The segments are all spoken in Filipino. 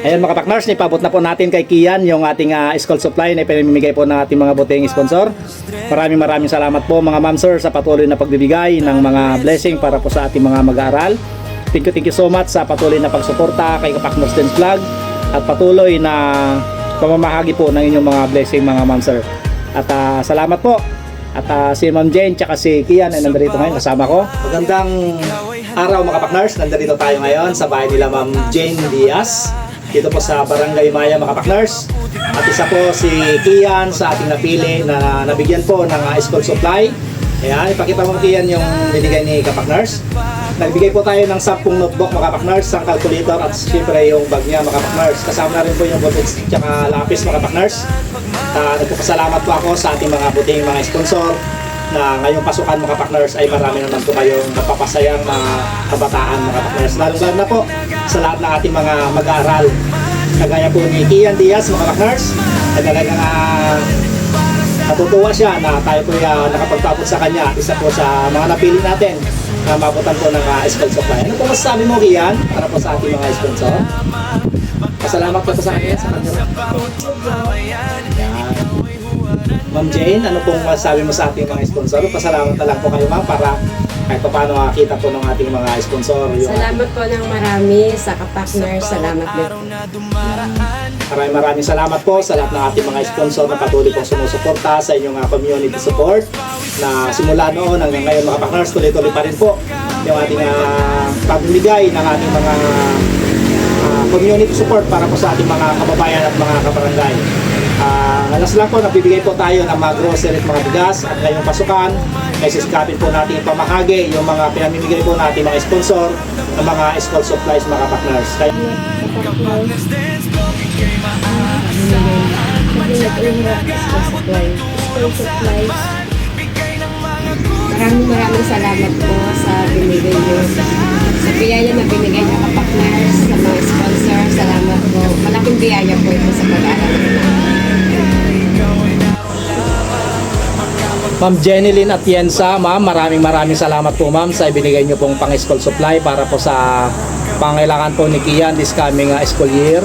Ayan mga partners, ipabot na po natin kay Kian yung ating school supply na pinamimigay po ng ating mga buteng sponsor. Maraming salamat po mga ma'am sir sa patuloy na pagbibigay ng mga blessing para po sa ating mga mag-aaral. Thank you so much sa patuloy na pagsuporta kay Kapakners Dance Vlog at patuloy na pamamahagi po ng inyong mga blessing mga ma'am sir. At salamat po. At si Ma'am Jane tsaka si Kian ay nandito ngayon kasama ko. Magandang araw mga partners, nandito tayo ngayon sa bahay nila Ma'am Jane Diaz. Dito po sa Barangay Maya mga partners. At isa po si Kian sa ating napili na nabigyan po ng school supply. Ayan, ipakita mo Kian yung binigay ni Kapakners. Nagbigay po tayo ng 10 notebook mga partners, ang calculator at siyempre yung bag niya mga partners. Kasama na rin po yung buttons at lapis mga partners. Nagpapasalamat po ako sa ating mga buting mga sponsor na ngayong pasukan mga partners ay marami naman po kayong napapasayang mga kabataan mga partners. Lalo na po sa lahat ng ating mga mag-aaral. Kagaya po ni Kian Diaz mga partners, ay talagang natutuwa siya na tayo po nakapagtapos sa kanya. Isa po sa mga napili natin na mabutan po ng school supply. Ano po masasabi mo Kian para po sa ating mga sponsor? Pasalamat po sa kanya sa kanya. Ma'am Jane, ano pong masasabi mo sa ating mga sponsor? Pasalamat na lang po kayo ma'am para kahit pa paano makakita po ng ating mga sponsor. Salamat po ng marami sa Kapakners. Salamat din. Maraming salamat po sa lahat ng ating mga sponsor na patuloy pong sumusuporta sa inyong community support na simula noon hanggang ngayon mga Kapakners, tuloy-tuloy pa rin po yung ating pagbibigay ng ating mga community support para po sa ating mga kababayan at mga kabarangay. Alas lang po, nagbibigay po tayo ng mga grocery at mga bigas at ngayong pasukan ay sisikapin po natin pamahagi yung mga pinamimigay po natin mga sponsor ng mga school supplies mga Kapakners. Maraming salamat po sa binigay nyo. Sa biyaya na binigay nyo Kapakners, sa mga sponsor, salamat po. Malaking biyaya po ito sa pag-aaral natin. Ma'am Jenilyn Atienza, ma'am, maraming salamat po ma'am sa ibinigay nyo pong pang-school supply para po sa pangailangan po ni Kian this coming school year.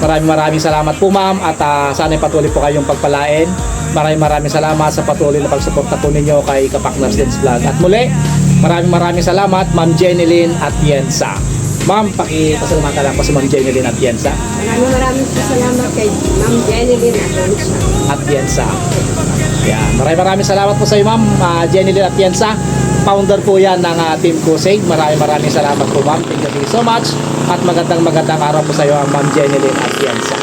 Maraming salamat po ma'am at sana patuloy po kayong pagpalain. Maraming salamat sa patuloy na pagsuporta po ninyo kay Kapakners Dance Vlog. At muli, maraming salamat Ma'am Jenilyn Atienza. Ma'am, pakipasalamatan lang po si Ma'am Jenilyn Atienza. Maraming salamat kay Ma'am Jenilyn Atienza. Yan. Maraming salamat po sa iyo Ma'am Jenilyn Atienza. Founder po yan ng Team Kusig. Maraming salamat po ma'am. Thank you so much. At magandang araw po sa iyo Ma'am Jenilyn Atienza.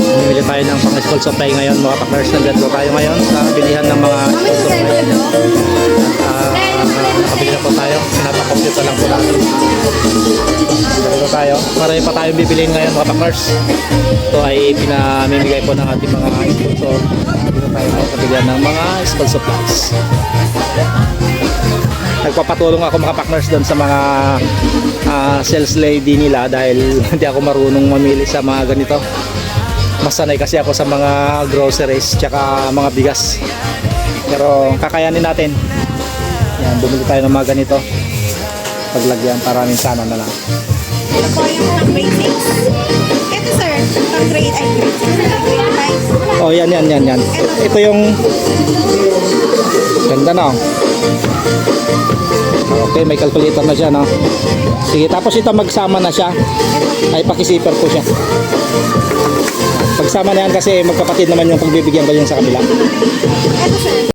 Bumili tayo ng pang-school supply ngayon mga partners. Nandito tayo ngayon sa bilihan ng mga school supply. Nakabili na po tayo. Pinapakompute lang po natin. Dito tayo. Marami pa tayong bibiliin ngayon mga partners. Ito ay pinamimigay po ng ating mga sponsor. Dito tayo sa bilihan ng mga school supplies. Nagpapatulong ako mga partners doon sa mga sales lady nila dahil hindi ako marunong mamili sa mga ganito. Masanay kasi ako sa mga groceries tsaka mga bigas. Pero kakayanin natin. Yan, bumili tayo ng mga ganito. Paglagyan, paraming sana na lang. Ito po yung grade 6. Ito sir, ang grade 6. Oh, yan. Ito yung ganda na. Okay, may calculator na siya, no? Sige, tapos ito magsama na siya. Ay, pakisiper po siya. Pagsama na yan kasi magkapatid naman yung pagbibigyan ko yun sa kabila. Ito sir.